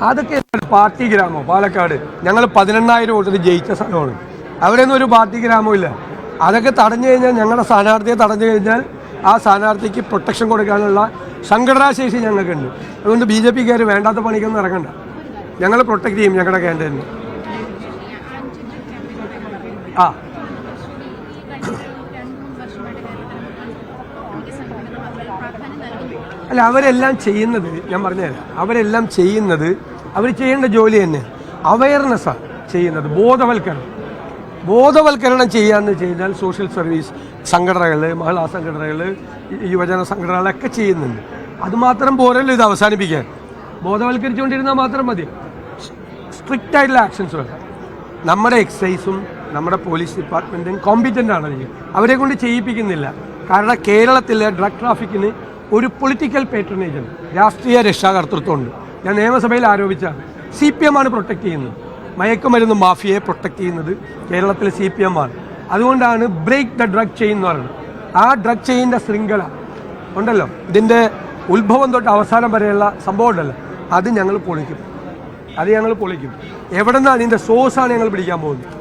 അതൊക്കെ പാർട്ടി ഗ്രാമം പാലക്കാട് ഞങ്ങൾ 18,000 വോട്ടിന് ജയിച്ച സ്ഥലമാണ്. അവിടെയൊന്നും ഒരു പാർട്ടി ഗ്രാമവും ഇല്ല. അതൊക്കെ തടഞ്ഞു കഴിഞ്ഞാൽ, ഞങ്ങളുടെ സ്ഥാനാർത്ഥിയെ തടഞ്ഞു കഴിഞ്ഞാൽ ആ സ്ഥാനാർത്ഥിക്ക് പ്രൊട്ടക്ഷൻ കൊടുക്കാനുള്ള സംഘടനാശേഷി ഞങ്ങൾക്കുണ്ട്. അതുകൊണ്ട് BJPക്കാർ വേണ്ടാത്ത പണിക്കൊന്നും ഇറങ്ങണ്ട. ഞങ്ങൾ പ്രൊട്ടക്ട് ചെയ്യും ഞങ്ങളുടെ ക്യാൻഡിഡേറ്റിനെ. അല്ല, അവരെല്ലാം ചെയ്യുന്നത് ഞാൻ പറഞ്ഞുതരാം. അവരെല്ലാം ചെയ്യുന്നത് അവർ ചെയ്യേണ്ട ജോലി തന്നെ അവയർനെസ്സാണ് ചെയ്യുന്നത്. ബോധവൽക്കരണം ചെയ്യാന്ന് കഴിഞ്ഞാൽ സോഷ്യൽ സർവീസ് സംഘടനകൾ, മഹിളാ സംഘടനകൾ, യുവജന സംഘടനകളൊക്കെ ചെയ്യുന്നുണ്ട്. അതുമാത്രം പോരല്ലോ ഇത് അവസാനിപ്പിക്കാൻ. ബോധവൽക്കരിച്ചുകൊണ്ടിരുന്നാൽ മാത്രം മതി. സ്ട്രിക്റ്റ് ആയിട്ടുള്ള ആക്ഷൻസ് വേണം. നമ്മുടെ എക്സൈസും നമ്മുടെ പോലീസ് ഡിപ്പാർട്ട്മെൻറ്റും കോമ്പിറ്റൻ്റ് ആണ്. അവരെ കൊണ്ട് ചെയ്യിപ്പിക്കുന്നില്ല. കാരണം കേരളത്തിലെ ഡ്രഗ് ട്രാഫിക്കിന് ഒരു പൊളിറ്റിക്കൽ പേട്രണേജ് ഉണ്ട്, രാഷ്ട്രീയ രക്ഷാകർതൃത്വമുണ്ട്. ഞാൻ നിയമസഭയിൽ ആരോപിച്ചാണ്. CPM ആണ് പ്രൊട്ടക്ട് ചെയ്യുന്നത്. മയക്കുമരുന്ന് മാഫിയയെ പ്രൊട്ടക്ട് ചെയ്യുന്നത് കേരളത്തിലെ CPM ആണ്. അതുകൊണ്ടാണ് ബ്രേക്ക് ദ ഡ്രഗ് ചെയിൻ എന്ന് പറയുന്നത്. ആ ഡ്രഗ് ചെയിൻ്റെ ശൃംഖല ഉണ്ടല്ലോ, ഇതിൻ്റെ ഉത്ഭവം തൊട്ട് അവസാനം വരെയുള്ള സംഭവം ഉണ്ടല്ലോ, അത് ഞങ്ങൾ പൊളിക്കും. എവിടെ നിന്നാണ് അതിൻ്റെ സോഴ്സാണ് ഞങ്ങൾ പിടിക്കാൻ പോകുന്നത്.